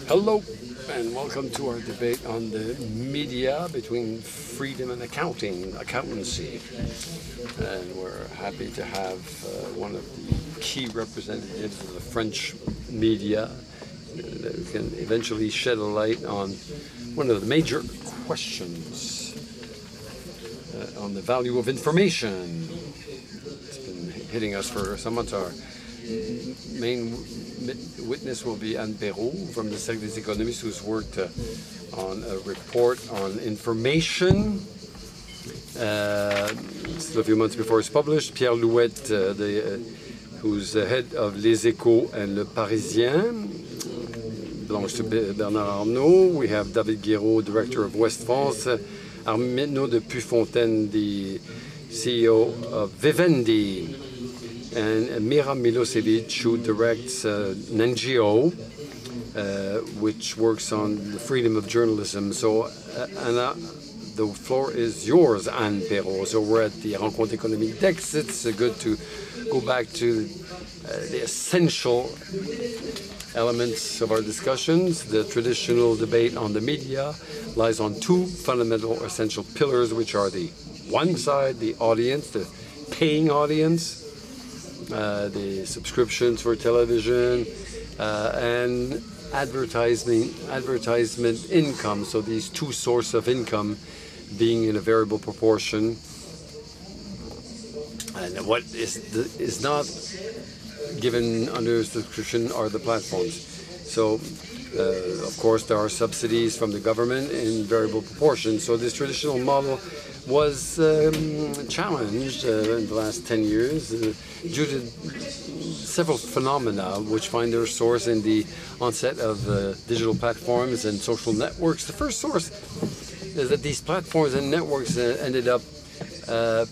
Hello and welcome to our debate on the media between freedom and accountancy. And we're happy to have one of the key representatives of the French media that can eventually shed a light on one of the major questions on the value of information. It's been hitting us for some months. Our main witness will be PERROT from the Rencontres Économiques, who's worked on a report on information. Still a few months before it's published. Pierre, who's the head of Les Échos and Le Parisien, belongs to Bernard Arnaud. We have GUIRAUD, director of West France. Arnaud de PUYFONTAINE, the CEO of Vivendi. And Mira MILOSEVIC, who directs an NGO which works on the freedom of journalism. So, Anna, the floor is yours, PERROT. So we're at the Rencontres Économiques next. It's good to go back to the essential elements of our discussions. The traditional debate on the media lies on two fundamental essential pillars, which are the one side, the audience, the paying audience, the subscriptions for television, and advertisement income. So these two sources of income being in a variable proportion. And what is not given under subscription are the platforms. So, of course, there are subsidies from the government in variable proportion. So this traditional model was challenged in the last 10 years due to several phenomena which find their source in the onset of digital platforms and social networks. The first source is that these platforms and networks ended up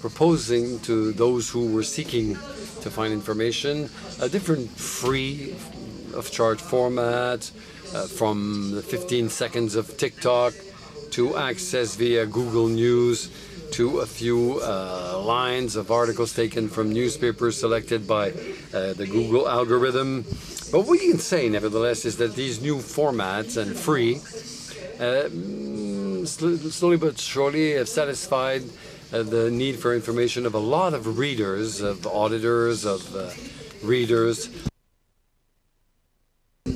proposing to those who were seeking to find information a different free of charge format, from the 15 seconds of TikTok to access via Google News, to a few lines of articles taken from newspapers selected by the Google algorithm. But what we can say, nevertheless, is that these new formats and free, slowly but surely have satisfied the need for information of a lot of readers, of auditors, of readers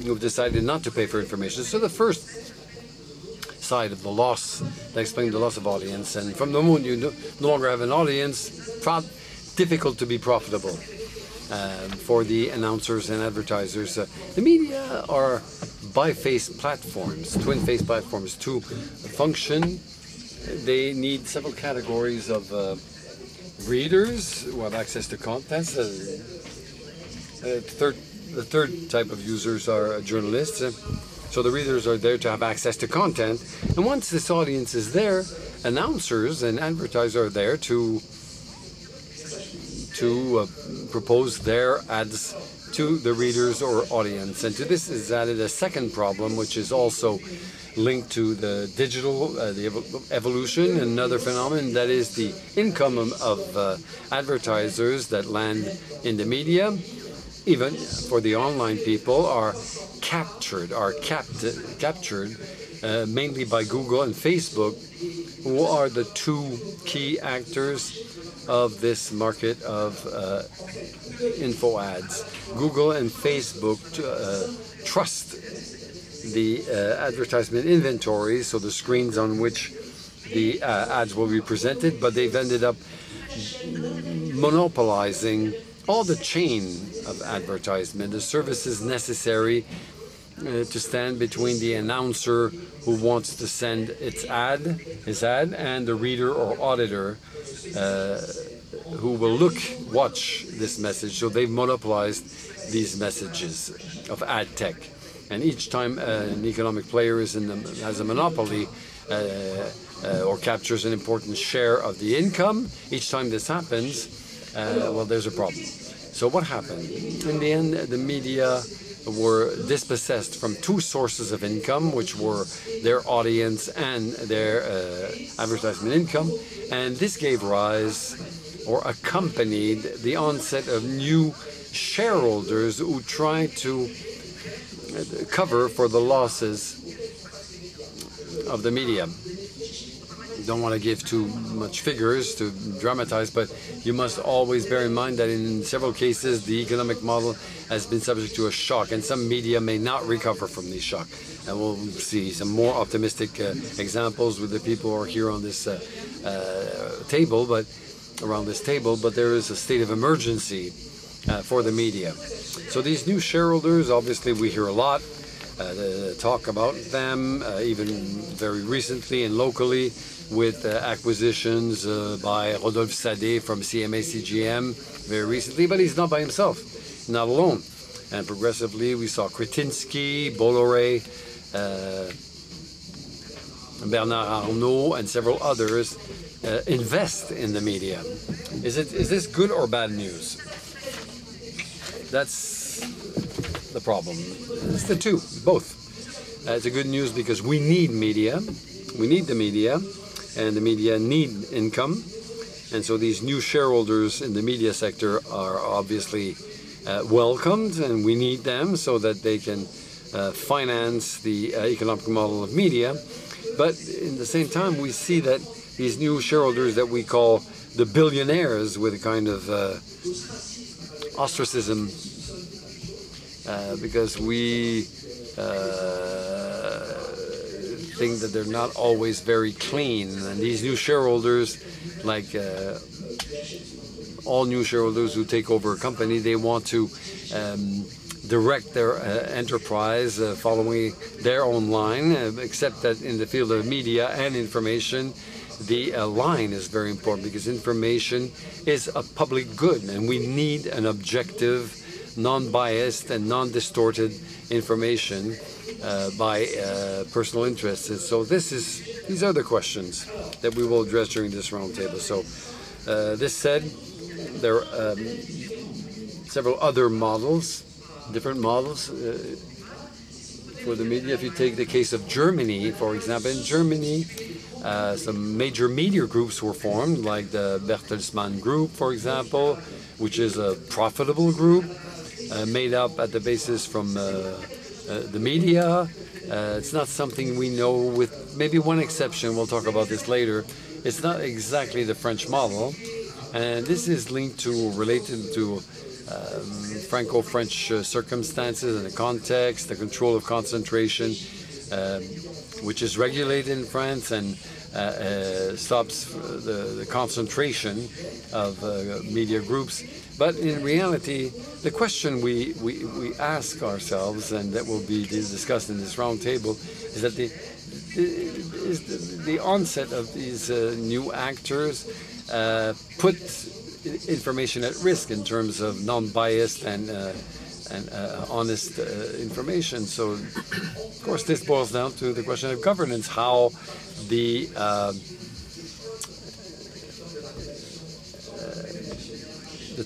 who've decided not to pay for information. So the first side of the loss, that explains the loss of audience, and from the moment you no longer have an audience, difficult to be profitable for the announcers and advertisers. The media are bi-faced platforms, twin-faced platforms. To function, they need several categories of readers who have access to content. The third type of users are journalists. So the readers are there to have access to content. And once this audience is there, announcers and advertisers are there to propose their ads to the readers or audience. And to this is added a second problem, which is also linked to the digital the evolution, and another phenomenon, that is the income of advertisers that land in the media, even for the online people, are captured mainly by Google and Facebook, who are the two key actors of this market of info ads. Google and Facebook trust the advertisement inventory, so the screens on which the ads will be presented, but they've ended up monopolizing all the chain of advertisement, the services necessary to stand between the announcer who wants to send his ad, and the reader or auditor who will watch this message. So they've monopolized these messages of ad tech. And each time an economic player has a monopoly or captures an important share of the income, each time this happens, well, there's a problem. So what happened? In the end, the media were dispossessed from two sources of income, which were their audience and their advertisement income, and this gave rise or accompanied the onset of new shareholders who tried to cover for the losses of the media. Don't want to give too much figures to dramatize, but you must always bear in mind that in several cases the economic model has been subject to a shock, and some media may not recover from these shocks. And we'll see some more optimistic examples with the people who are here on this table, but around this table. But there is a state of emergency for the media. So these new shareholders, obviously, we hear a lot talk about them, even very recently and locally, with acquisitions by Rodolphe Sadé from CMA-CGM very recently, but he's not by himself, not alone. And progressively, we saw Kretinsky, Bolloré, Bernard Arnaud, and several others invest in the media. Is this good or bad news? That's the problem. It's the two, both. It's a good news because we need media. We need the media, and the media need income. And so these new shareholders in the media sector are obviously welcomed, and we need them so that they can finance the economic model of media. But in the same time, we see that these new shareholders that we call the billionaires, with a kind of ostracism, because we think that they're not always very clean. And these new shareholders, like all new shareholders who take over a company, they want to direct their enterprise following their own line, except that in the field of media and information, the line is very important, because information is a public good, and we need an objective, non-biased and non-distorted information by personal interests. And so these are the questions that we will address during this roundtable. So this said, there are several other models, different models for the media. If you take the case of Germany, for example, in Germany, some major media groups were formed, like the Bertelsmann Group, for example, which is a profitable group made up at the basis from the media. It's not something we know, with maybe one exception. We'll talk about this later. It's not exactly the French model, and this is linked to, related to Franco-French circumstances and the context, the control of concentration, which is regulated in France and stops the concentration of media groups. But in reality, the question we ask ourselves, and that will be discussed in this roundtable, is that the onset of these new actors put information at risk in terms of non-biased and honest information. So, of course, this boils down to the question of governance, how the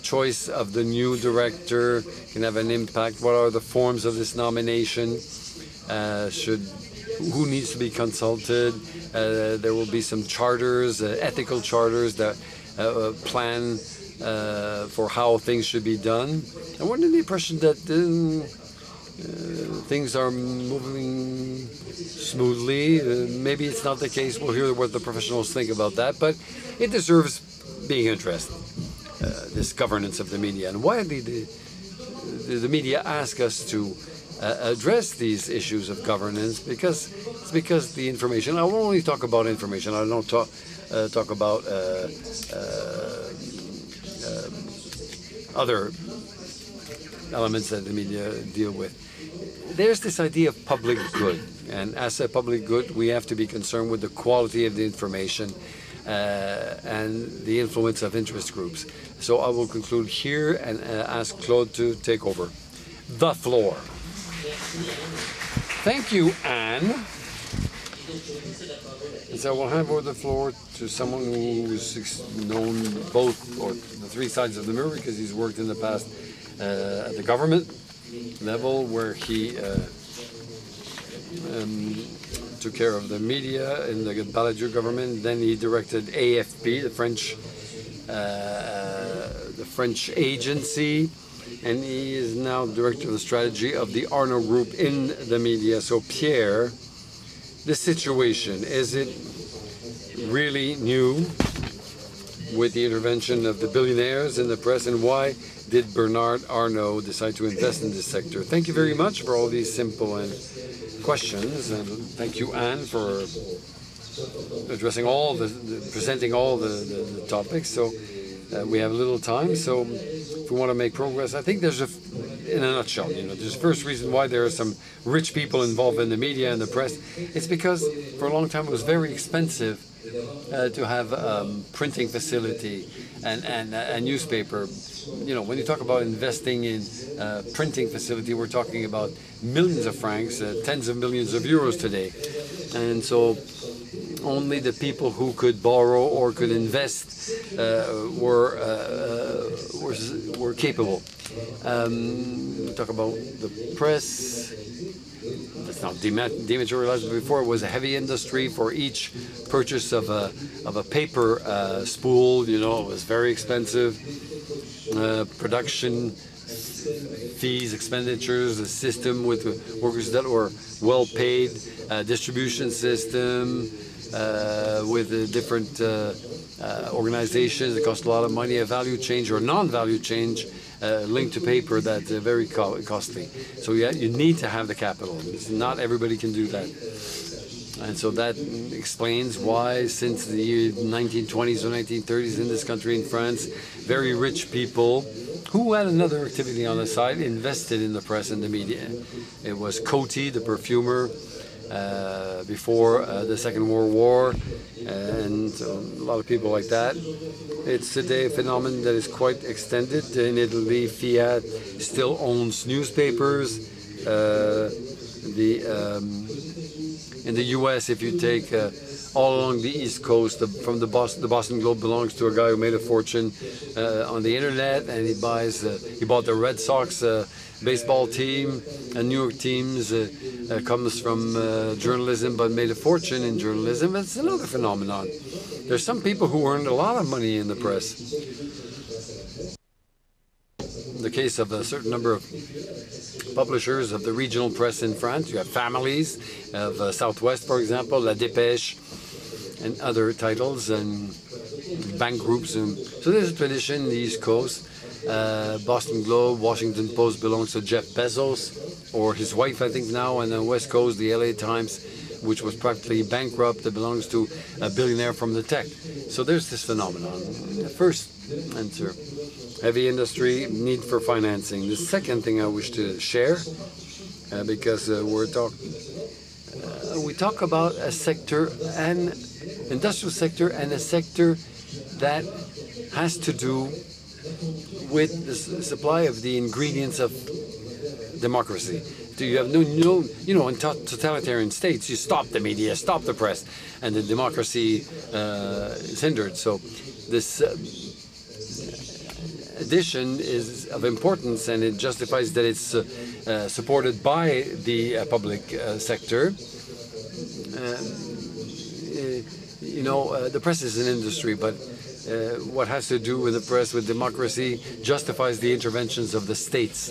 choice of the new director can have an impact. What are the forms of this nomination? Who needs to be consulted? There will be some charters, ethical charters that plan for how things should be done. I wonder the impression that things are moving smoothly. Maybe it's not the case. We'll hear what the professionals think about that, but it deserves being addressed, this governance of the media. And why did the media ask us to address these issues of governance? It's because the information, I will only talk about information, I don't talk about other elements that the media deal with. There's this idea of public good, and as a public good, we have to be concerned with the quality of the information and the influence of interest groups. So I will conclude here and ask Claude to take over the floor. Thank you, Anne. And so we'll hand over the floor to someone who's known both, or the three sides of the mirror, because he's worked in the past at the government level, where he took care of the media in the Balladur government. Then he directed AFP, the French agency, and he is now director of the strategy of the Arnaud Group in the media. So Pierre, the situation, is it really new with the intervention of the billionaires in the press, and why did Bernard Arnault decide to invest in this sector? Thank you very much for all these simple questions, and thank you, Anne, for addressing presenting all the topics. So we have a little time, so if we want to make progress, I think there's in a nutshell, there's the first reason why there are some rich people involved in the media and the press. It's because for a long time it was very expensive to have printing facility and a newspaper. When you talk about investing in printing facility, we're talking about millions of francs, tens of millions of euros today. And so only the people who could borrow or could invest were capable. We talk about the press. That's not dematerialized, but before it was a heavy industry. For each purchase of a paper spool, it was very expensive. Production fees, expenditures, a system with workers that were well paid, distribution system with different organizations that cost a lot of money, a value change or non-value change linked to paper that's very costly. So you need to have the capital. Not everybody can do that. And so that explains why, since the 1920s or 1930s in this country, in France, very rich people who had another activity on the side invested in the press and the media. It was Coty, the perfumer, before the Second World War, and a lot of people like that. It's today a phenomenon that is quite extended. In Italy, Fiat still owns newspapers. In the U.S., if you take all along the East Coast, the Boston Globe belongs to a guy who made a fortune on the internet, and he bought the Red Sox baseball team, and New York teams comes from journalism, but made a fortune in journalism. It's another phenomenon. There's some people who earned a lot of money in the press. In the case of a certain number of publishers of the regional press in France, you have families of Southwest, for example, La Dépêche, and other titles, and bank groups. And so there's a tradition in the East Coast. Boston Globe, Washington Post belongs to Jeff Bezos, or his wife, I think now, and then West Coast, the LA Times, which was practically bankrupt, that belongs to a billionaire from the tech. So there's this phenomenon. The first answer, heavy industry, need for financing. The second thing I wish to share, because we talk about a sector, an industrial sector, and a sector that has to do with the supply of the ingredients of democracy. You have in totalitarian states, you stop the media, stop the press, and the democracy is hindered. So this addition is of importance, and it justifies that it's supported by the public sector. The press is an industry, but what has to do with the press, with democracy, justifies the interventions of the states.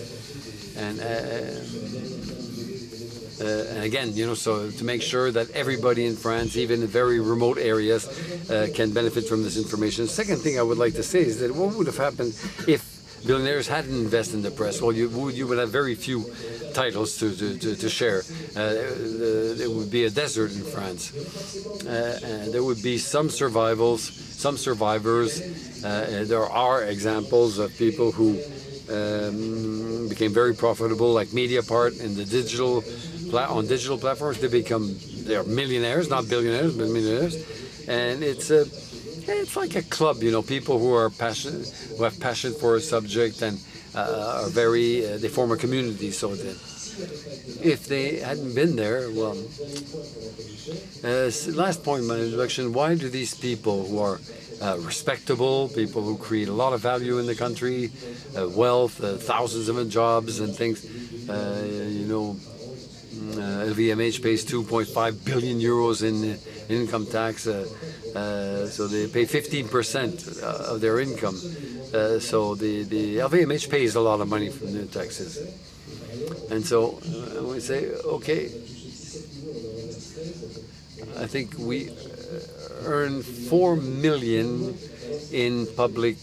And again, so to make sure that everybody in France, even in very remote areas, can benefit from this information. The second thing I would like to say is that what would have happened if billionaires hadn't invested in the press? Well, you would have very few titles to share. It would be a desert in France. There would be some survivors. There are examples of people who became very profitable, like Mediapart, in the digital platforms. They are millionaires, not billionaires, but millionaires. And it's like a club, people who are passionate, who have passion for a subject, and are they form a community. So that if they hadn't been there, well, last point in my introduction, why do these people who are respectable, people who create a lot of value in the country, wealth, thousands of jobs and things, LVMH pays 2.5 billion euros in income tax, so they pay 15% of their income. So the LVMH pays a lot of money from the taxes. And so we say, okay, I think we earn 4 million in public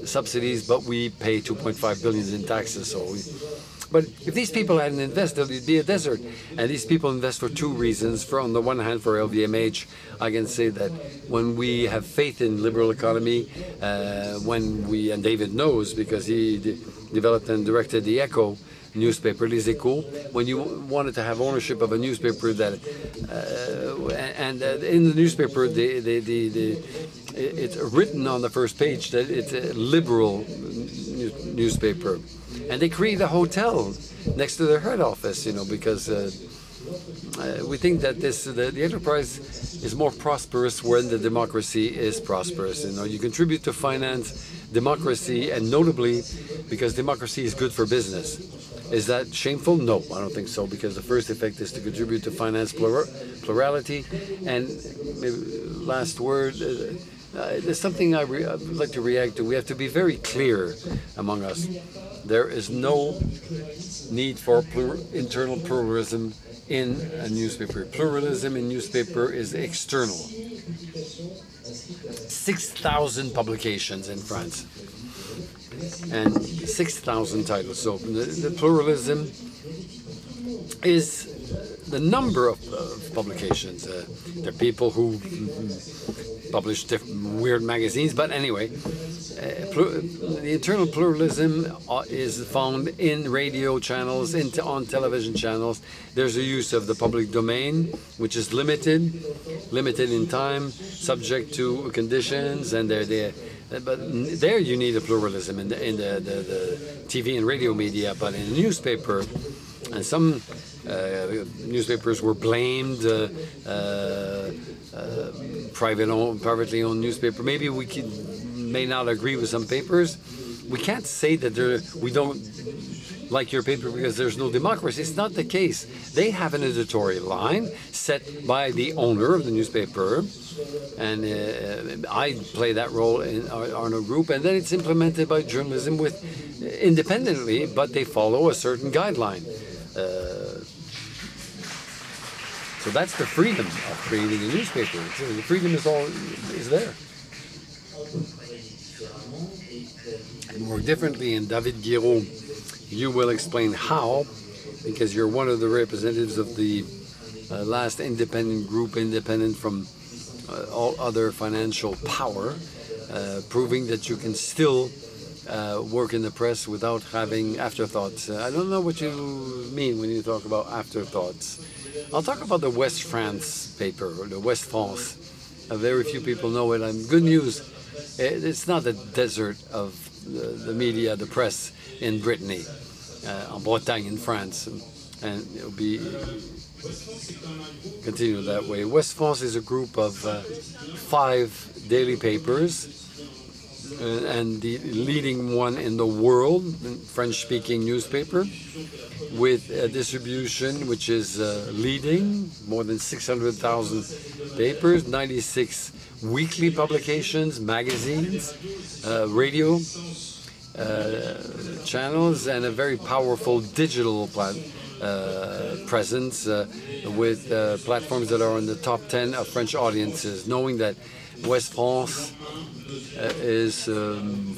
subsidies, but we pay 2.5 billion in taxes. So but if these people hadn't invested, it'd be a desert. And these people invest for two reasons. For on the one hand, for LVMH, I can say that when we have faith in liberal economy, and David knows because he developed and directed the Echo newspaper, Les Echos, when you wanted to have ownership of a newspaper that, in the newspaper, it's written on the first page that it's a liberal newspaper. And they create a hotel next to their head office, you know, because we think that the enterprise is more prosperous when the democracy is prosperous. You know, you contribute to finance democracy, and notably because democracy is good for business. Is that shameful? No, I don't think so, because the first effect is to contribute to finance plurality. And maybe last word, there's something I'd like to react to. We have to be very clear among us. There is no need for internal pluralism in a newspaper. Pluralism in newspaper is external. 6,000 publications in France and 6,000 titles. So the pluralism is the number of publications. There are people who publish weird magazines, but anyway, the internal pluralism is found in radio channels, on television channels. There's a use of the public domain, which is limited in time, subject to conditions, and but there you need a pluralism in the TV and radio media. But in a newspaper, and some newspapers were blamed, privately owned newspaper. Maybe we may not agree with some papers. We can't say that we don't like your paper because there's no democracy. It's not the case. They have an editorial line set by the owner of the newspaper, and I play that role in our Arnaud group, and then it's implemented by journalism independently, but they follow a certain guideline. So that's the freedom of creating a newspaper. The freedom is there. And more differently, in David Guiraud, you will explain how, because you're one of the representatives of the last independent group, independent from all other financial power, proving that you can still work in the press without having afterthoughts. I don't know what you mean when you talk about afterthoughts. I'll talk about the West France paper, or the West France. Very few people know it. Good news, it's not the desert of the media, the press in Brittany, en Bretagne in France, and it'll be continue that way. West France is a group of 5 daily papers, and the leading one in the world, French-speaking newspaper, with a distribution which is leading, more than 600,000 papers, 96 weekly publications, magazines, radio channels, and a very powerful digital presence with platforms that are in the top 10 of French audiences, knowing that West France is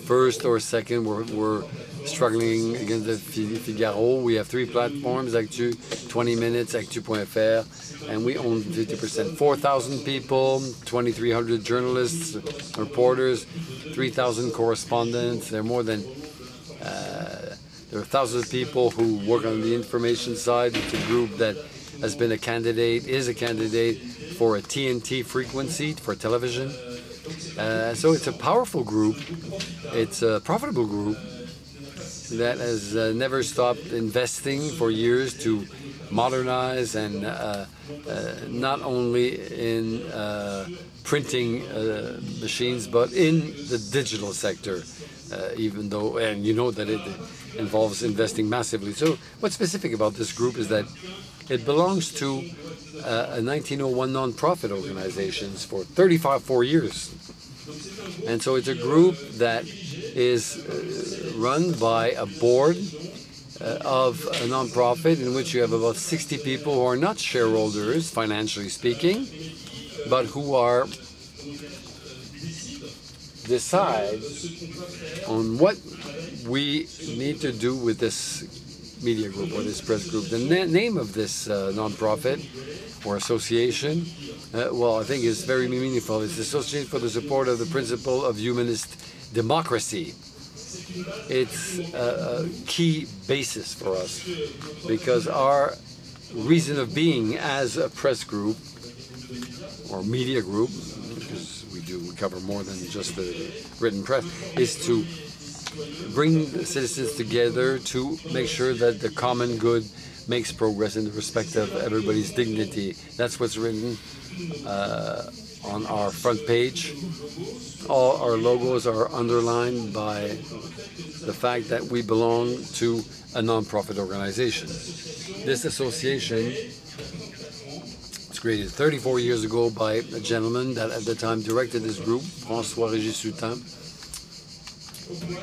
first or second. We're struggling against the Figaro. We have 3 platforms, Actu, 20 Minutes, Actu.fr, and we own 50%. 4,000 people, 2,300 journalists, reporters, 3,000 correspondents. There are more than there are thousands of people who work on the information side. It's a group that has been is a candidate for a TNT frequency for television. So it's a powerful group. It's a profitable group that has never stopped investing for years to modernize, and not only in printing machines, but in the digital sector, even though, and you know that it involves investing massively. So what's specific about this group is that It belongs to a 1901 non-profit organizations for 34 years. And so it's a group that is run by a board of a non-profit in which you have about 60 people who are not shareholders, financially speaking, but who are decide on what we need to do with this media group or this press group. The name of this non-profit or association, well, I think is very meaningful. It's the Association for the Support of the Principle of Humanist Democracy. It's a key basis for us because our reason of being as a press group or media group, because we cover more than just the written press, is to bring the citizens together to make sure that the common good makes progress in the respect of everybody's dignity. That's what's written on our front page. All our logos are underlined by the fact that we belong to a non-profit organization. This association was created 34 years ago by a gentleman that at the time directed this group, François-Régis Soutin.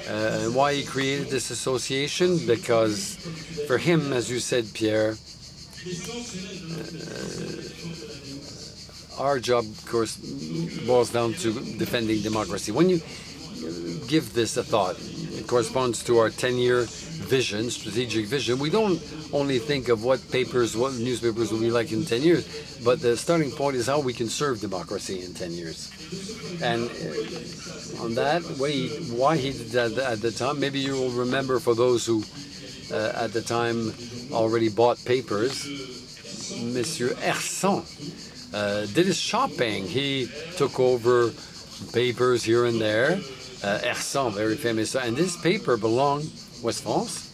And why he created this association? Because for him, as you said, Pierre, our job, of course, boils down to defending democracy. When you give this a thought, it corresponds to our 10-year vision, strategic vision. We don't only think of what newspapers will be like in 10 years, but the starting point is how we can serve democracy in 10 years. And on that, why he did that at the time, maybe you will remember for those who at the time already bought papers, Monsieur Hersan did his shopping. He took over papers here and there. Hersan, very famous. And this paper belonged, West France,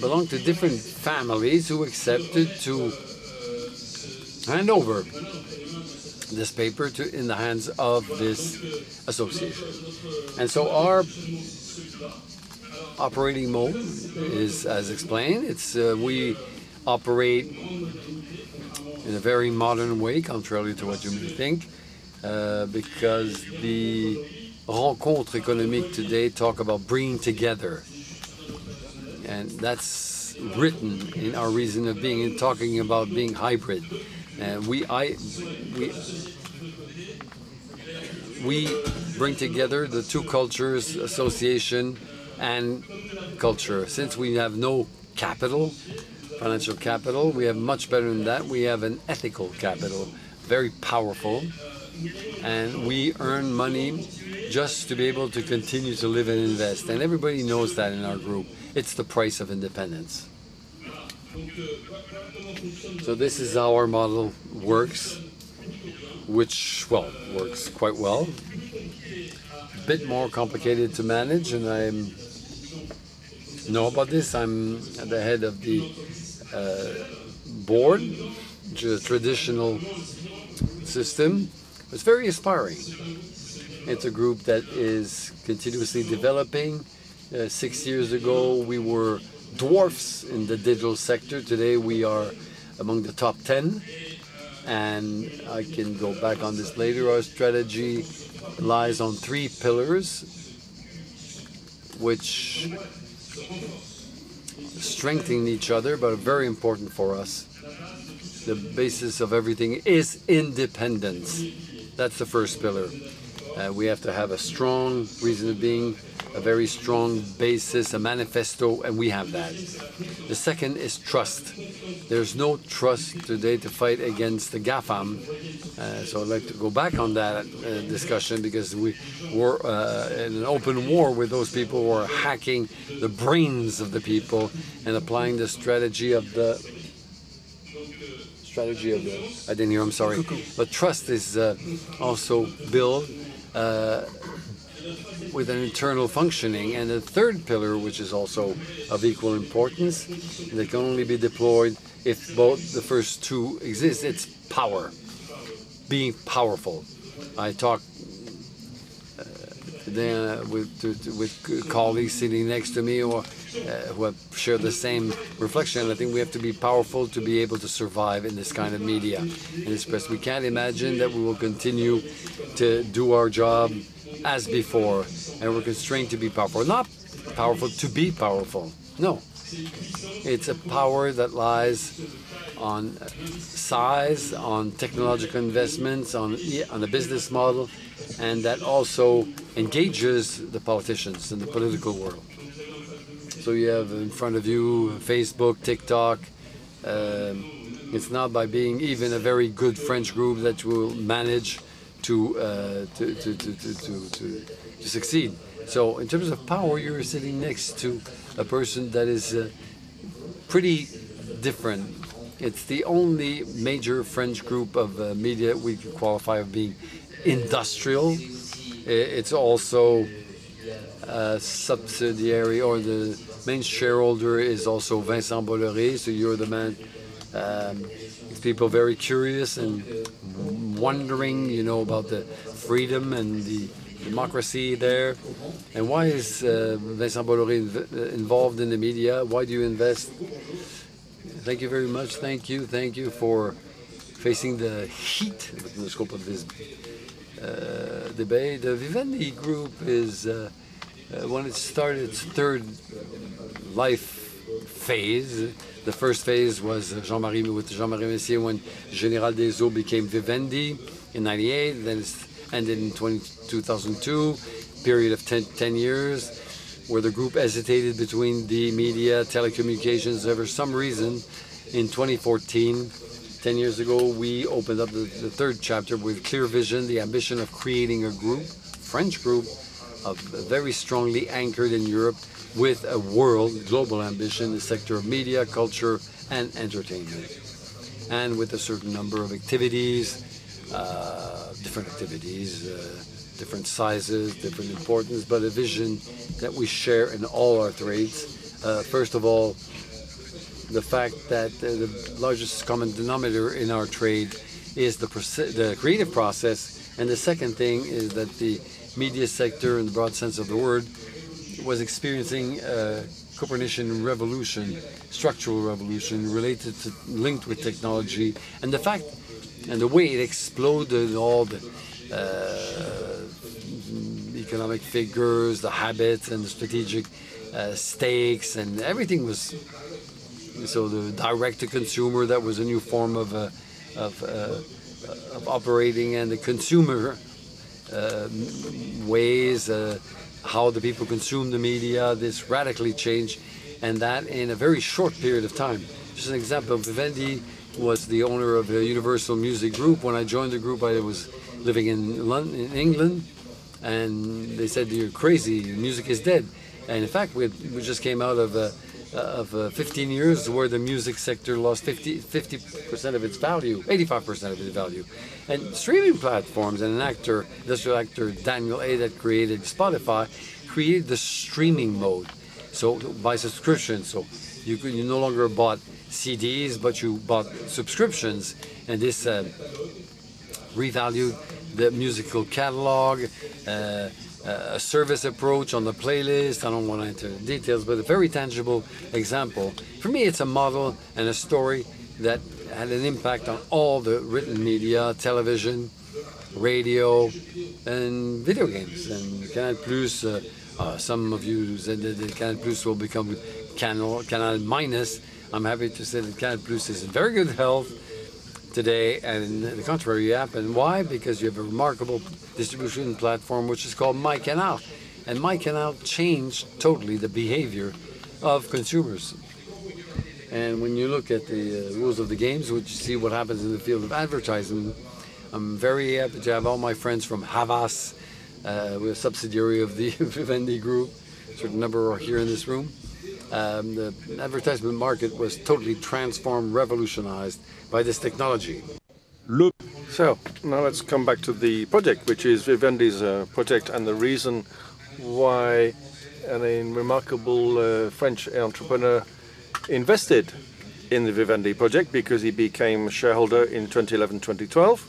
belonged to different families who accepted to hand over this paper in the hands of this association. And so our operating mode is, as explained, we operate in a very modern way, contrary to what you may think, because the Rencontres Économiques today talk about bringing together. And that's written in our reason of being, and talking about being hybrid. And we bring together the two cultures, association and culture. Since we have no capital, financial capital, we have much better than that. We have an ethical capital, very powerful, and we earn money just to be able to continue to live and invest. And everybody knows that in our group. It's the price of independence. So this is how our model works, which, well, works quite well. A bit more complicated to manage, and I know about this. I'm at the head of the board, which is a traditional system. It's very aspiring. It's a group that is continuously developing. 6 years ago, we were dwarfs in the digital sector. Today, we are among the top 10. And I can go back on this later. Our strategy lies on 3 pillars, which strengthen each other, but are very important for us. The basis of everything is independence. That's the first pillar. We have to have a strong reason of being, a very strong basis, a manifesto, and we have that. The second is trust. There's no trust today to fight against the GAFAM. So I'd like to go back on that discussion, because we were in an open war with those people who are hacking the brains of the people and applying the strategy of the I didn't hear, I'm sorry. But trust is also built with an internal functioning. And the third pillar, which is also of equal importance, that can only be deployed if both the first two exist, it's power, being powerful. I talked with colleagues sitting next to me, or who have shared the same reflection. I think we have to be powerful to be able to survive in this kind of media, in this press. We can't imagine that we will continue to do our job as before, and we're constrained to be powerful. Not powerful to be powerful, no. It's a power that lies on size, on technological investments, on a business model, and that also engages the politicians in the political world. So you have in front of you Facebook, TikTok. It's not by being even a very good French group that will manage to succeed. So in terms of power, you're sitting next to a person that is pretty different. It's the only major French group of media we could qualify as being industrial. It's also a subsidiary, or the main shareholder is also Vincent Bolloré, so you're the man. It's people very curious and wondering, you know, about the freedom and the democracy there. And why is Vincent Bolloré involved in the media? Why do you invest? Thank you very much. Thank you for facing the heat within the scope of this debate. The Vivendi Group is, when it started its third life phase, the first phase was Jean-Marie Messier when Général des Eaux became Vivendi in '98, then it ended in 2002, period of 10 years, where the group hesitated between the media, telecommunications. For some reason, in 2014, 10 years ago, we opened up the third chapter with clear vision, the ambition of creating a group, French group, very strongly anchored in Europe, with a global ambition in the sector of media, culture, and entertainment. And with a certain number of activities, different activities, different sizes, different importance, but a vision that we share in all our trades. First of all, the fact that the largest common denominator in our trade is the creative process, and the second thing is that the media sector, in the broad sense of the word, was experiencing a Copernican revolution, structural revolution linked with technology, and the fact and the way it exploded all the economic figures, the habits, and the strategic stakes, and everything was. So the direct-to-consumer, that was a new form of operating, and the consumer ways, how the people consume the media, this radically changed, and that in a very short period of time. Just an example, Vivendi was the owner of a Universal Music Group. When I joined the group, I was living in London, in England, and they said, "You're crazy, music is dead." And in fact, we just came out of 15 years where the music sector lost 50% of its value, 85% of its value. And streaming platforms, and industrial actor Daniel A. that created Spotify, created the streaming mode. So by subscription, so you no longer bought CDs, but you bought subscriptions, and this revalued the musical catalog, a service approach on the playlist. I don't want to enter the details, but a very tangible example. For me, it's a model and a story that had an impact on all the written media, television, radio, and video games. And Canal Plus, some of you said that Canal Plus will become Canal Minus. I'm happy to say that Canal Plus is in very good health today, and the contrary happened. Why? Because you have a remarkable distribution platform which is called MyCanal, and MyCanal changed totally the behavior of consumers. And when you look at the rules of the games, which you see what happens in the field of advertising, I'm very happy to have all my friends from Havas, we're a subsidiary of the Vivendi Group. A certain number are here in this room. The advertisement market was totally transformed, revolutionized by this technology. So now let's come back to the project, which is Vivendi's project, and the reason why a remarkable French entrepreneur invested in the Vivendi project, because he became a shareholder in 2011-2012.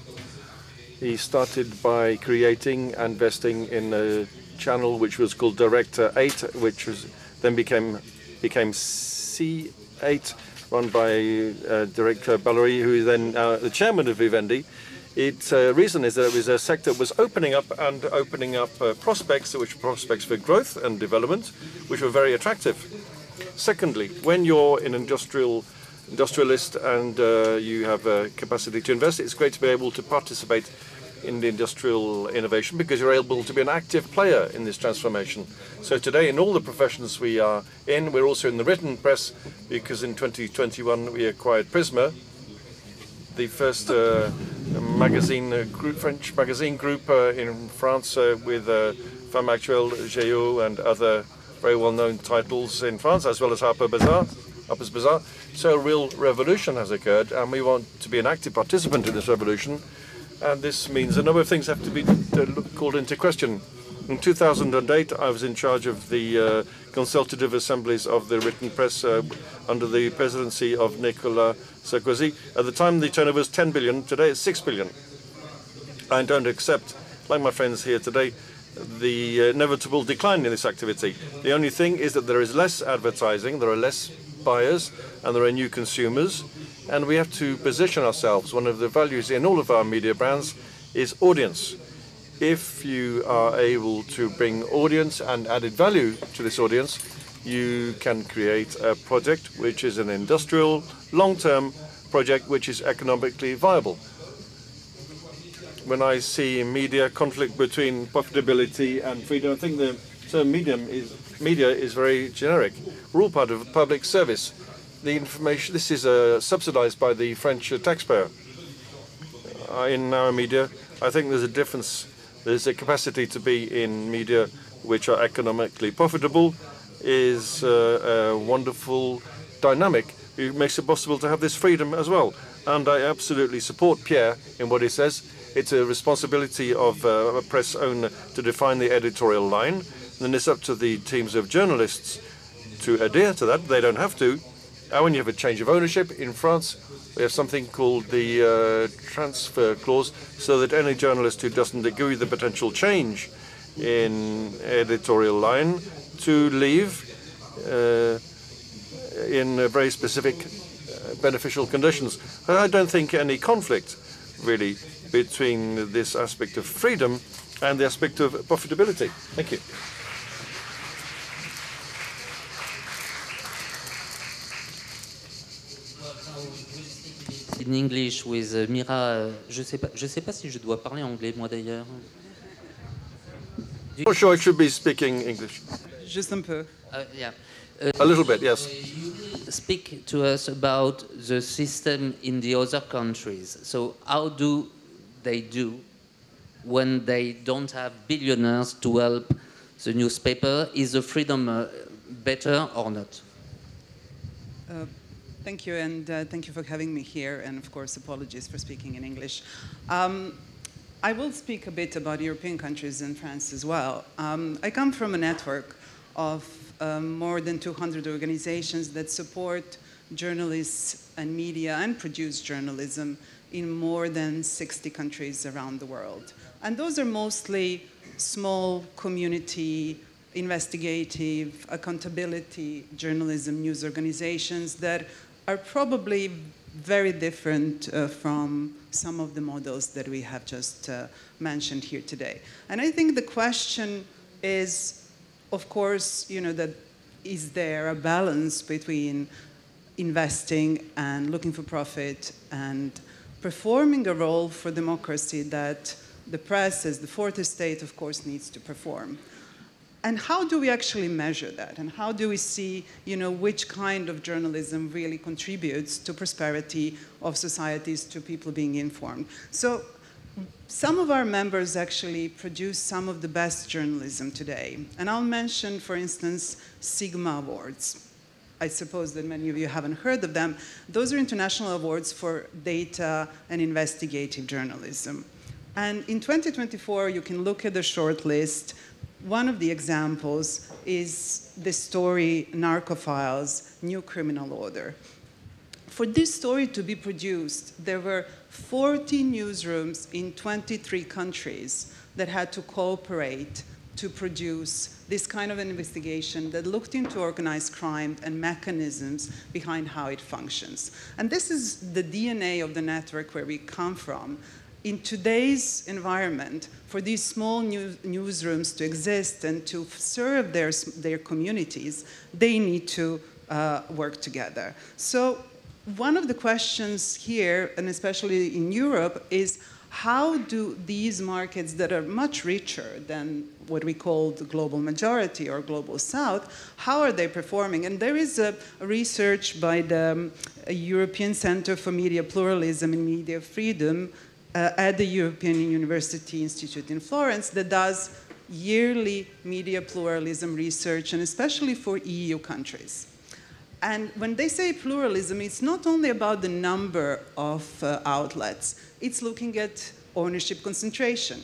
He started by creating and investing in a channel which was called Director 8, which was then became became C8, run by Director Ballery, who is then the chairman of Vivendi. Its reason is that it was a sector that was opening up prospects, which were prospects for growth and development, which were very attractive. Secondly, when you're an industrialist and you have a capacity to invest, it's great to be able to participate in the industrial innovation because you're able to be an active player in this transformation. So today, in all the professions we are in, we're also in the written press because in 2021 we acquired Prisma, the first French magazine group in France with Femme Actuelle, Géo, and other very well-known titles in France, as well as Harper's Bazaar. So a real revolution has occurred, and we want to be an active participant in this revolution. And this means a number of things have to be called into question. In 2008, I was in charge of the consultative assemblies of the written press under the presidency of Nicolas Sarkozy. At the time, the turnover was 10 billion. Today, it's 6 billion. I don't accept, like my friends here today, the inevitable decline in this activity. The only thing is that there is less advertising, there are less buyers, and there are new consumers. And we have to position ourselves. One of the values in all of our media brands is audience. If you are able to bring audience and added value to this audience, you can create a project which is an industrial, long-term project which is economically viable. When I see media conflict between profitability and freedom, I think the term media is very generic. We're all part of public service. The information, this is subsidized by the French taxpayer. In our media, I think there's a difference. There's a capacity to be in media which are economically profitable, is a wonderful dynamic. It makes it possible to have this freedom as well. And I absolutely support Pierre in what he says. It's a responsibility of a press owner to define the editorial line. And then it's up to the teams of journalists to adhere to that. They don't have to. And when you have a change of ownership in France, we have something called the transfer clause, so that any journalist who doesn't agree with the potential change in editorial line to leave in very specific beneficial conditions. I don't think any conflict really between this aspect of freedom and the aspect of profitability. Thank you. In English with Mira. Je sais pas si je dois parler anglais moi d'ailleurs. I'm not sure I should be speaking English. Juste un peu. Yeah. A little bit, yes. Speak to us about the system in the other countries. So how do they do when they don't have billionaires to help the newspaper? Is the freedom better or not? Thank you, and thank you for having me here, and of course, apologies for speaking in English. I will speak a bit about European countries and France as well. I come from a network of more than 200 organizations that support journalists and media and produce journalism in more than 60 countries around the world. And those are mostly small community, investigative, accountability journalism news organizations that are probably very different from some of the models that we have just mentioned here today. And I think the question is, of course, that is there a balance between investing and looking for profit and performing a role for democracy that the press, as the fourth estate, of course, needs to perform? And how do we actually measure that? And how do we see, which kind of journalism really contributes to prosperity of societies, to people being informed? So some of our members actually produce some of the best journalism today. And I'll mention, for instance, Sigma Awards. I suppose that many of you haven't heard of them. Those are international awards for data and investigative journalism. And in 2024, you can look at the short list. One of the examples is the story Narcophiles, New Criminal Order. For this story to be produced, there were 40 newsrooms in 23 countries that had to cooperate to produce this kind of an investigation that looked into organized crime and mechanisms behind how it functions. And this is the DNA of the network where we come from. In today's environment, for these small newsrooms to exist and to serve their communities, they need to work together. So one of the questions here, and especially in Europe, is how do these markets that are much richer than what we call the global majority or global south, how are they performing? And there is a research by the European Center for Media Pluralism and Media Freedom at the European University Institute in Florence that does yearly media pluralism research, and especially for EU countries. And when they say pluralism, it's not only about the number of outlets. It's looking at ownership concentration.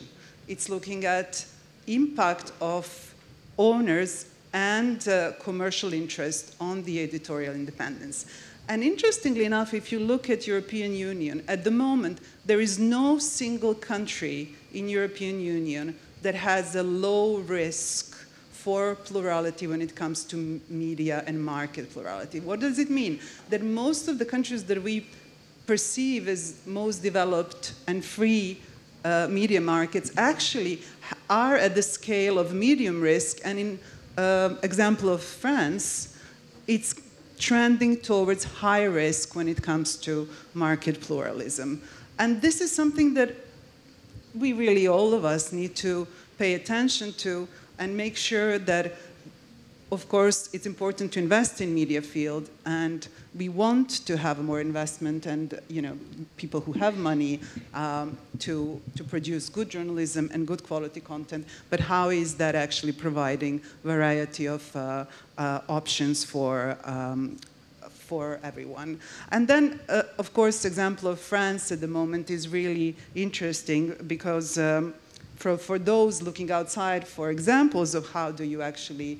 It's looking at impact of owners and commercial interest on the editorial independence. And interestingly enough, if you look at European Union, at the moment, there is no single country in European Union that has a low risk for plurality when it comes to media and market plurality. What does it mean? That most of the countries that we perceive as most developed and free media markets actually are at the scale of medium risk. And in example of France, it's trending towards high risk when it comes to market pluralism. And this is something that we really, all of us, need to pay attention to and make sure that, of course, it's important to invest in media field, and we want to have more investment and, you know, people who have money to produce good journalism and good quality content. But how is that actually providing variety of options for everyone? And then, of course, the example of France at the moment is really interesting because for those looking outside for examples of how do you actually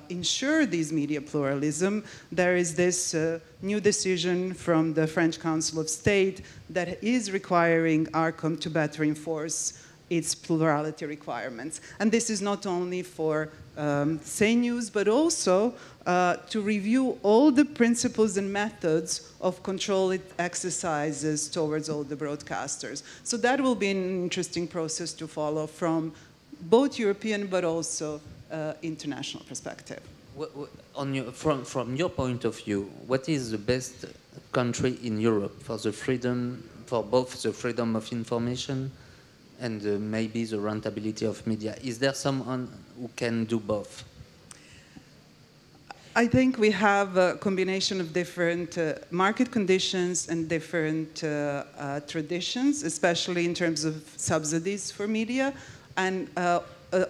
ensure these media pluralism, there is this new decision from the French Council of State that is requiring ARCOM to better enforce its plurality requirements. And this is not only for say news, but also to review all the principles and methods of control it exercises towards all the broadcasters. So that will be an interesting process to follow from both European but also international perspective. From your point of view, what is the best country in Europe for the freedom, for both the freedom of information and maybe the rentability of media? Is there someone who can do both? I think we have a combination of different market conditions and different traditions, especially in terms of subsidies for media, and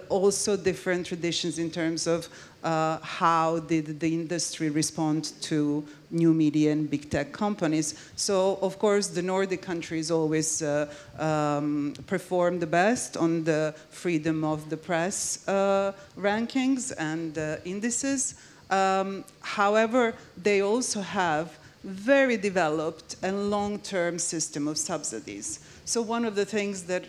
also different traditions in terms of how did the industry respond to new media and big tech companies. So, of course, the Nordic countries always perform the best on the freedom of the press rankings and indices. However, they also have very developed and long-term system of subsidies. So one of the things that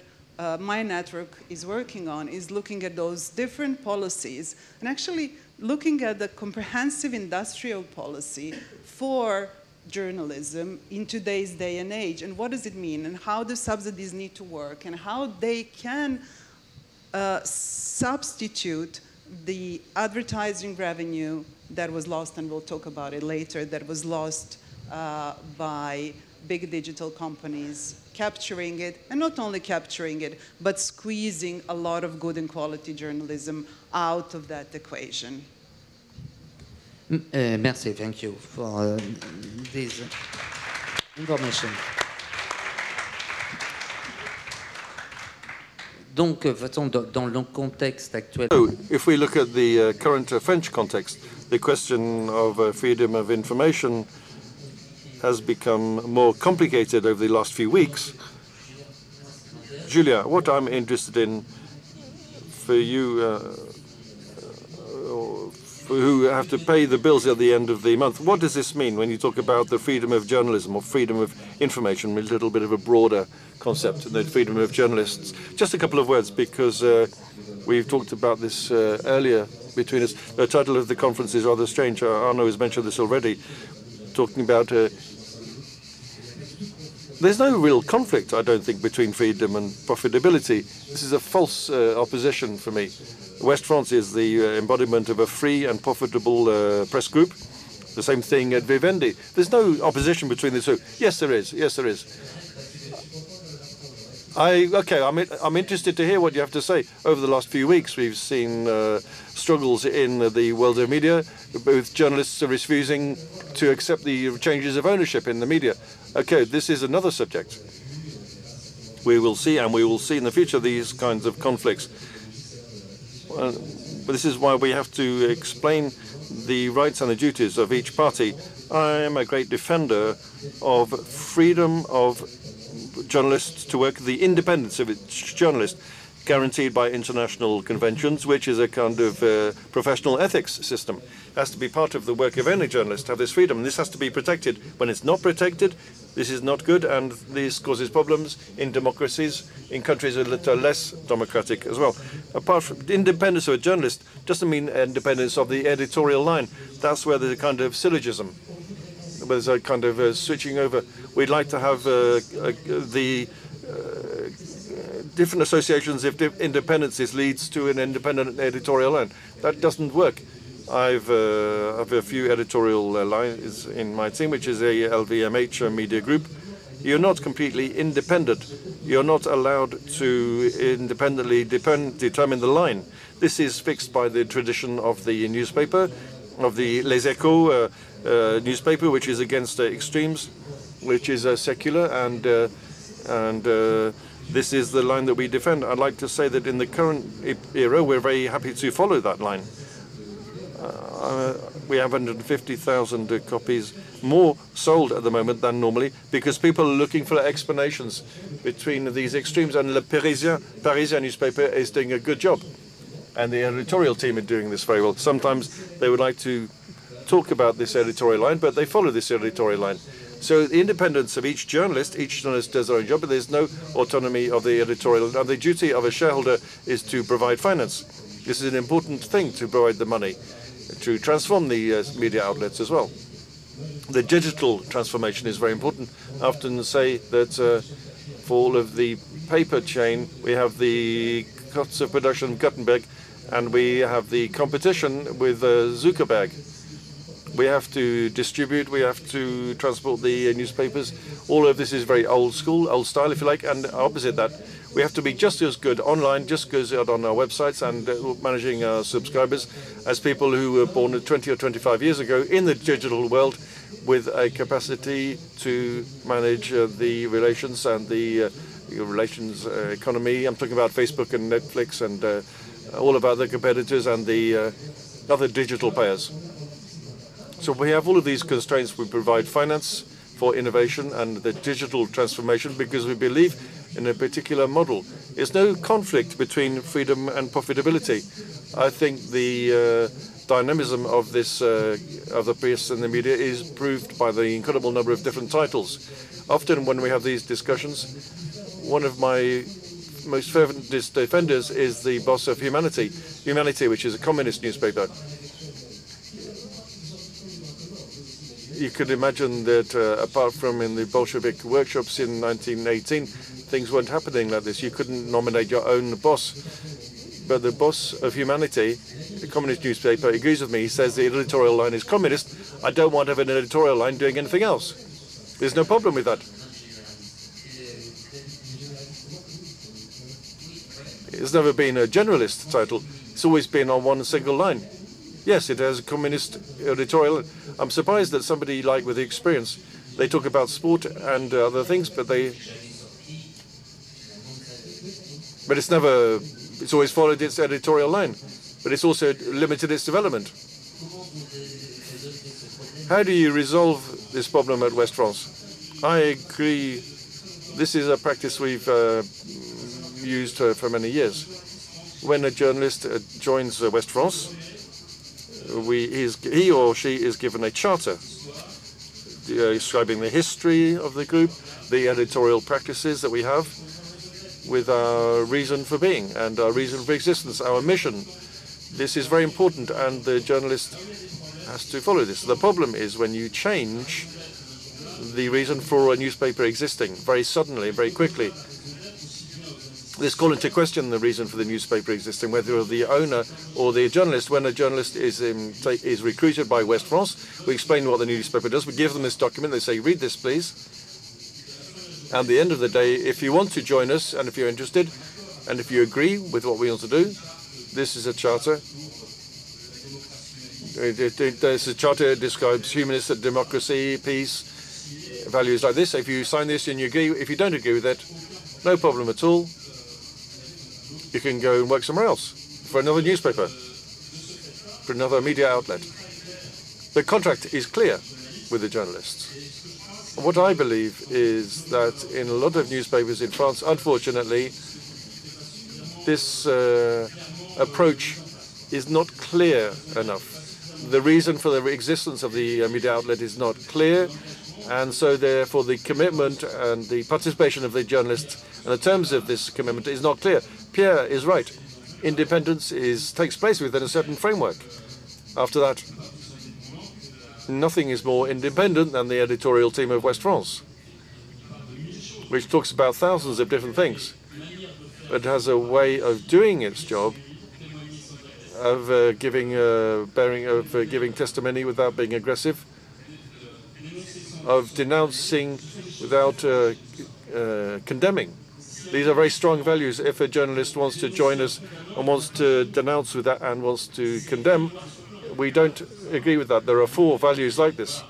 my network is working on is looking at those different policies and actually looking at the comprehensive industrial policy for journalism in today's day and age. And what does it mean? And how the subsidies need to work and how they can substitute the advertising revenue that was lost, and we'll talk about it later, that was lost by big digital companies capturing it, and not only capturing it, but squeezing a lot of good and quality journalism out of that equation. Merci, thank you for this information. Donc, dans le contexte actuel. So, if we look at the current French context, the question of freedom of information has become more complicated over the last few weeks. Julia, what I'm interested in for you, who have to pay the bills at the end of the month. What does this mean when you talk about the freedom of journalism or freedom of information, a little bit of a broader concept, the freedom of journalists? Just a couple of words, because we've talked about this earlier between us. The title of the conference is rather strange. Arnaud has mentioned this already, talking about there's no real conflict, I don't think, between freedom and profitability. This is a false opposition for me. West France is the embodiment of a free and profitable press group. The same thing at Vivendi. There's no opposition between the two. Yes, there is. Yes, there is. I'm interested to hear what you have to say. Over the last few weeks, we've seen struggles in the world of media, with journalists refusing to accept the changes of ownership in the media. Okay, this is another subject. We will see, and we will see in the future, these kinds of conflicts. But this is why we have to explain the rights and the duties of each party. I am a great defender of freedom of journalists to work, the independence of each journalist, guaranteed by international conventions, which is a kind of professional ethics system. It has to be part of the work of any journalist to have this freedom. This has to be protected. When it's not protected, this is not good, and this causes problems in democracies, in countries that are less democratic as well. Apart from independence of a journalist, doesn't mean independence of the editorial line. That's where there's a kind of syllogism. There's a kind of switching over. We'd like to have the different associations if independences leads to an independent editorial line. That doesn't work. I have a few editorial lines in my team, which is a LVMH media group. You're not completely independent. You're not allowed to independently determine the line. This is fixed by the tradition of the newspaper, of the Les Echos newspaper, which is against extremes, which is secular, and this is the line that we defend. I'd like to say that in the current era, we're very happy to follow that line. We have 150,000 copies more sold at the moment than normally, because people are looking for explanations between these extremes, and Le Parisien newspaper is doing a good job, and the editorial team are doing this very well. Sometimes they would like to talk about this editorial line, but they follow this editorial line. So the independence of each journalist does their own job, but there's no autonomy of the editorial. And the duty of a shareholder is to provide finance. This is an important thing, to provide the money, to transform the media outlets as well. The digital transformation is very important. I often say that for all of the paper chain, we have the costs of production of Gutenberg, and we have the competition with Zuckerberg. We have to distribute, we have to transport the newspapers. All of this is very old school, old style, if you like, and opposite that, we have to be just as good online, just as good on our websites and managing our subscribers as people who were born 20 or 25 years ago in the digital world, with a capacity to manage the relations and the relations economy. I'm talking about Facebook and Netflix and all of our other competitors and the other digital players. So we have all of these constraints. We provide finance for innovation and the digital transformation because we believe in a particular model. There's no conflict between freedom and profitability. I think the dynamism of this of the press and the media is proved by the incredible number of different titles. Often when we have these discussions, one of my most fervent defenders is the boss of Humanity, which is a communist newspaper. You could imagine that apart from in the Bolshevik workshops in 1918, things weren't happening like this. You couldn't nominate your own boss. But the boss of Humanity, the communist newspaper, agrees with me. He says the editorial line is communist. I don't want to have an editorial line doing anything else. There's no problem with that. It's never been a generalist title. It's always been on one single line. Yes, it has a communist editorial. I'm surprised that somebody like with the experience, they talk about sport and other things, but it's always followed its editorial line, but it's also limited its development. How do you resolve this problem at West France? I agree. This is a practice we've used for many years. When a journalist joins West France, he or she is given a charter describing the history of the group, the editorial practices that we have, with our reason for being and our reason for existence, our mission. This is very important, and the journalist has to follow this. The problem is when you change the reason for a newspaper existing very suddenly, very quickly. This call into question the reason for the newspaper existing, whether the owner or the journalist. When a journalist is recruited by West France, we explain what the newspaper does. We give them this document. They say, read this, please. And at the end of the day, if you want to join us and if you're interested and if you agree with what we want to do, this is a charter. There's a charter that describes humanist democracy, peace, values like this. If you sign this and you agree, if you don't agree with it, no problem at all. You can go and work somewhere else for another newspaper, for another media outlet. The contract is clear with the journalists. What I believe is that in a lot of newspapers in France, unfortunately, this approach is not clear enough. The reason for the existence of the media outlet is not clear, and so therefore the commitment and the participation of the journalists and the terms of this commitment is not clear. Pierre is right. Independence takes place within a certain framework. After that, nothing is more independent than the editorial team of West France, which talks about thousands of different things, but has a way of doing its job, of giving testimony without being aggressive, of denouncing without condemning. These are very strong values. If a journalist wants to join us and wants to denounce with that and wants to condemn, we don't agree with that. There are 4 values like this.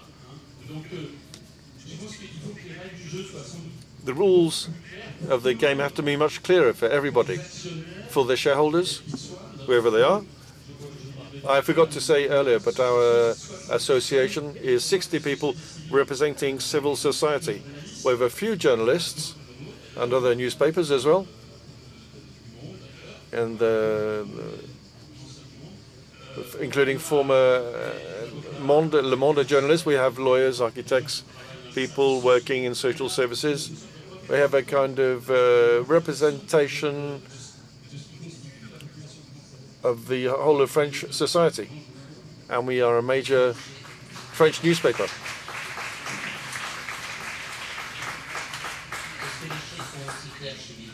The rules of the game have to be much clearer for everybody, for the shareholders, wherever they are. I forgot to say earlier, but our association is 60 people representing civil society. We have a few journalists and other newspapers as well. And including former Le Monde journalists. We have lawyers, architects, people working in social services. We have a kind of representation of the whole of French society. And we are a major French newspaper.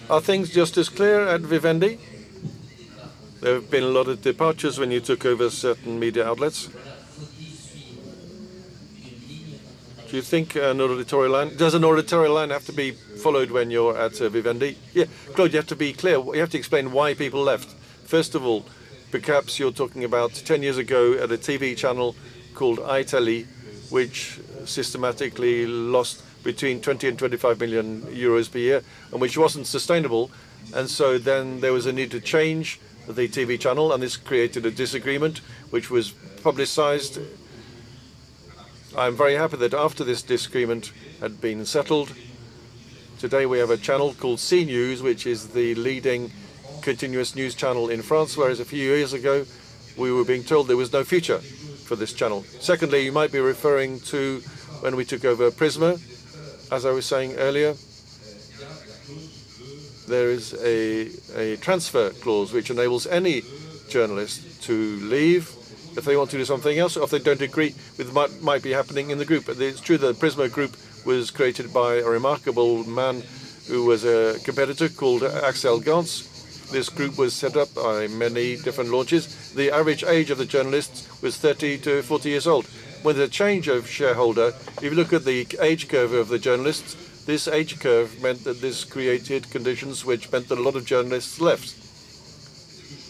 Are things just as clear at Vivendi? There have been a lot of departures when you took over certain media outlets. Do you think an editorial line, does an editorial line have to be followed when you're at Vivendi? Yeah, Claude, you have to be clear. You have to explain why people left. First of all, perhaps you're talking about 10 years ago at a TV channel called Italy, which systematically lost between 20 and 25 million euros per year, and which wasn't sustainable. And so then there was a need to change the TV channel, and this created a disagreement, which was publicized. I'm very happy that after this disagreement had been settled, today we have a channel called C News, which is the leading continuous news channel in France, whereas a few years ago we were being told there was no future for this channel. Secondly, you might be referring to when we took over Prisma. As I was saying earlier, there is a transfer clause which enables any journalist to leave if they want to do something else, or if they don't agree with what might be happening in the group. It's true that the Prisma group was created by a remarkable man who was a competitor called Axel Gans. This group was set up by many different launches. The average age of the journalists was 30 to 40 years old. With a change of shareholder, if you look at the age curve of the journalists, this age curve meant that this created conditions which meant that a lot of journalists left.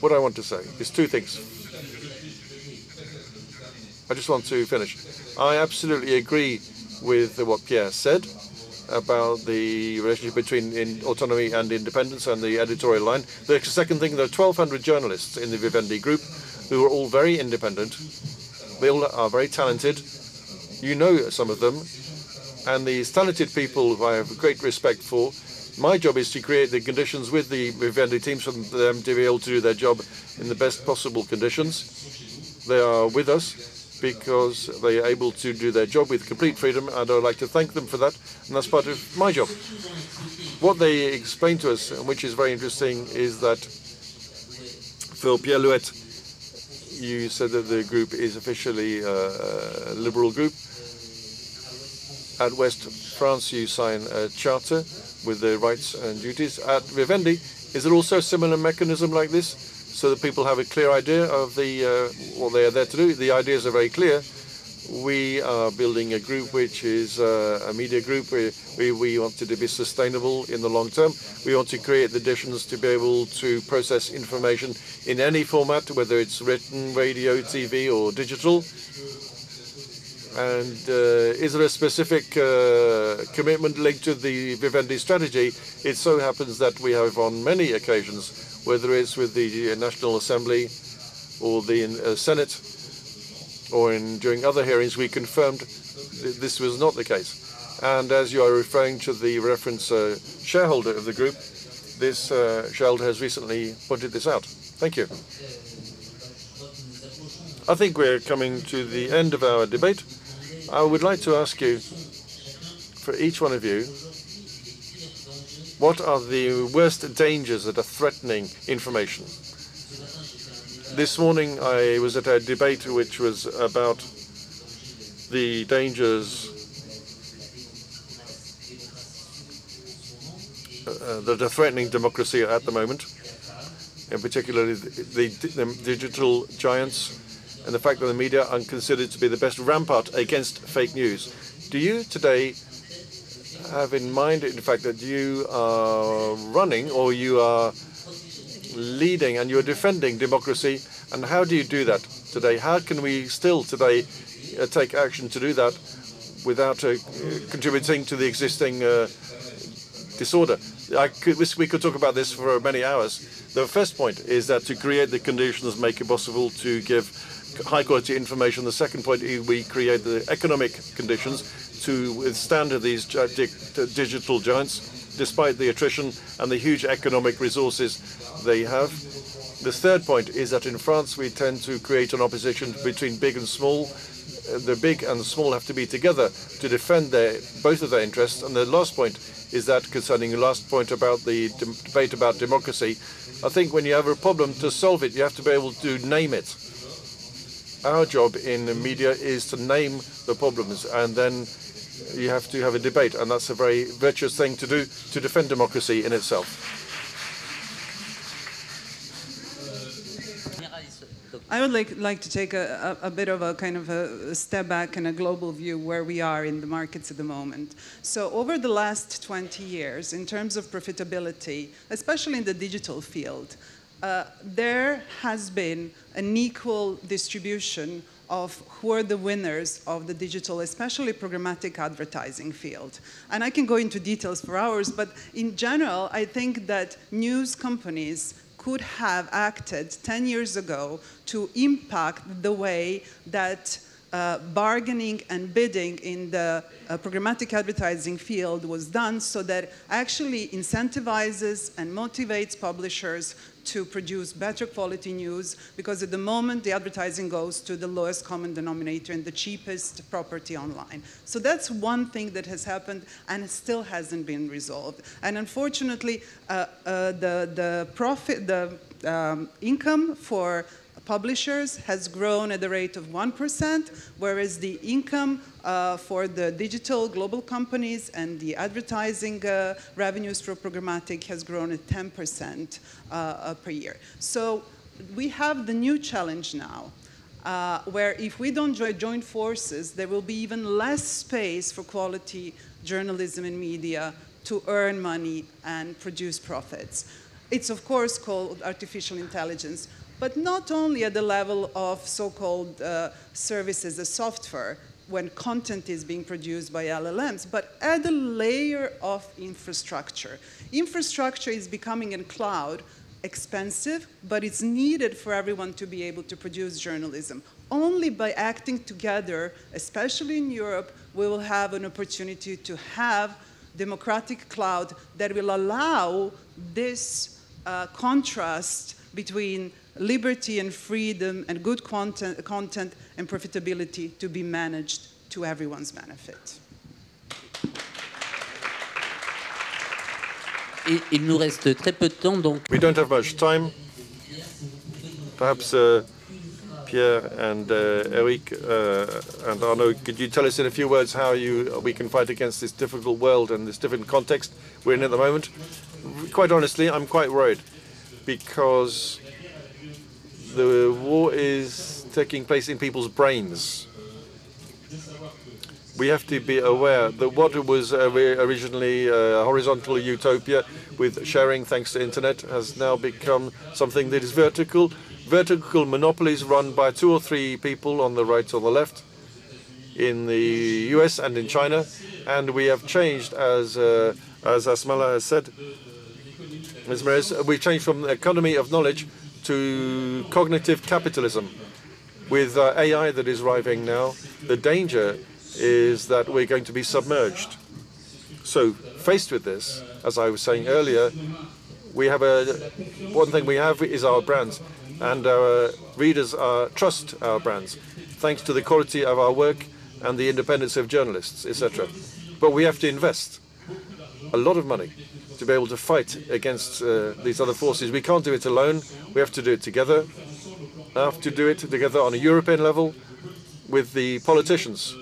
What I want to say is 2 things. I just want to finish. I absolutely agree with what Pierre said about the relationship between autonomy and independence and the editorial line. The second thing, there are 1,200 journalists in the Vivendi group who are all very independent. They all are very talented. You know some of them. And these talented people who I have great respect for, my job is to create the conditions with the Vivendi teams for them to be able to do their job in the best possible conditions. They are with us because they are able to do their job with complete freedom, and I would like to thank them for that, and that's part of my job. What they explained to us, and which is very interesting, is that for Pierre LOUETTE, you said that the group is officially a liberal group. At West France, you sign a charter with the rights and duties. At Vivendi, is there also a similar mechanism like this, so that people have a clear idea of what they are there to do? The ideas are very clear. We are building a group which is a media group where we want it to be sustainable in the long term. We want to create the conditions to be able to process information in any format, whether it's written, radio, TV, or digital. And is there a specific commitment linked to the Vivendi strategy? It so happens that we have on many occasions, whether it's with the National Assembly or the Senate, or during other hearings, we confirmed this was not the case. And as you are referring to the reference shareholder of the group, this shareholder has recently pointed this out. Thank you. I think we're coming to the end of our debate. I would like to ask you, for each one of you, what are the worst dangers that are threatening information? This morning I was at a debate which was about the dangers that are threatening democracy at the moment, and particularly the digital giants, and the fact that the media are considered to be the best rampart against fake news. Do you today have in mind, in fact, that you are running or you are leading and you're defending democracy, and how do you do that today? How can we still today take action to do that without contributing to the existing disorder? We could talk about this for many hours. The first point is that to create the conditions make it possible to give high quality information. The second point is we create the economic conditions to withstand these digital giants, despite the attrition and the huge economic resources they have. The third point is that in France we tend to create an opposition between big and small. The big and the small have to be together to defend both of their interests. And the last point is that, concerning the last point about the debate about democracy, I think when you have a problem, to solve it, you have to be able to name it. Our job in the media is to name the problems, and then you have to have a debate, and that's a very virtuous thing to do to defend democracy in itself. I would like to take a bit of a kind of a step back and a global view where we are in the markets at the moment. So over the last 20 years, in terms of profitability, especially in the digital field, there has been an equal distribution of who are the winners of the digital, especially programmatic advertising field. And I can go into details for hours, but in general, I think that news companies could have acted 10 years ago to impact the way that bargaining and bidding in the programmatic advertising field was done, so that actually incentivizes and motivates publishers to produce better quality news, because at the moment the advertising goes to the lowest common denominator and the cheapest property online. So that's one thing that has happened and it still hasn't been resolved. And unfortunately, the income for publishers has grown at the rate of 1%, whereas the income for the digital global companies and the advertising revenues for programmatic has grown at 10% per year. So we have the new challenge now, where if we don't join forces, there will be even less space for quality journalism and media to earn money and produce profits. It's of course called artificial intelligence, but not only at the level of so-called services as software, when content is being produced by LLMs, but at the layer of infrastructure. Infrastructure is becoming in cloud expensive, but it's needed for everyone to be able to produce journalism. Only by acting together, especially in Europe, we will have an opportunity to have democratic cloud that will allow this contrast between liberty and freedom and good content and profitability to be managed to everyone's benefit. Il nous reste très peu de temps, donc. We don't have much time. Perhaps Pierre and Eric and Arnaud, could you tell us in a few words how we can fight against this difficult world and this different context we're in at the moment? Quite honestly, I'm quite worried because the war is taking place in people's brains. We have to be aware that what was originally a horizontal utopia with sharing thanks to internet has now become something that is vertical. Vertical monopolies run by 2 or 3 people on the right or the left in the US and in China. And we have changed, as Asmala has said, we've changed from the economy of knowledge to cognitive capitalism. With AI that is arriving now, the danger is that we're going to be submerged. So, faced with this, as I was saying earlier, we have one thing we have is our brands, and our readers trust our brands, thanks to the quality of our work and the independence of journalists, etc. But we have to invest a lot of money to be able to fight against these other forces. We can't do it alone. We have to do it together. We have to do it together on a European level with the politicians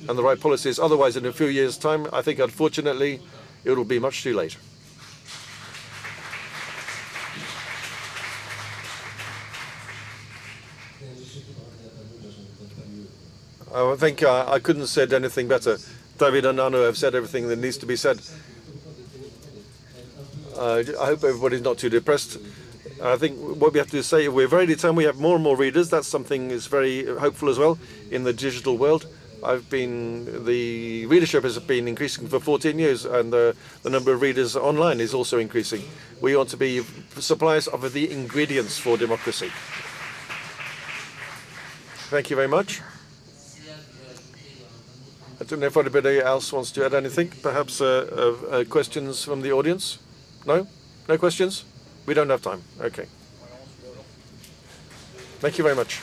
and the right policies. Otherwise, in a few years' time, I think, unfortunately, it will be much too late. I think I couldn't have said anything better. David and Arnaud have said everything that needs to be said. I hope everybody's not too depressed. I think what we have to say, we're very determined. We have more and more readers. That's something that's very hopeful as well in the digital world. The readership has been increasing for 14 years, and the number of readers online is also increasing. We want to be suppliers of the ingredients for democracy. Thank you very much. I don't know if anybody else wants to add anything. Perhaps questions from the audience? No? No questions? We don't have time. Okay. Thank you very much.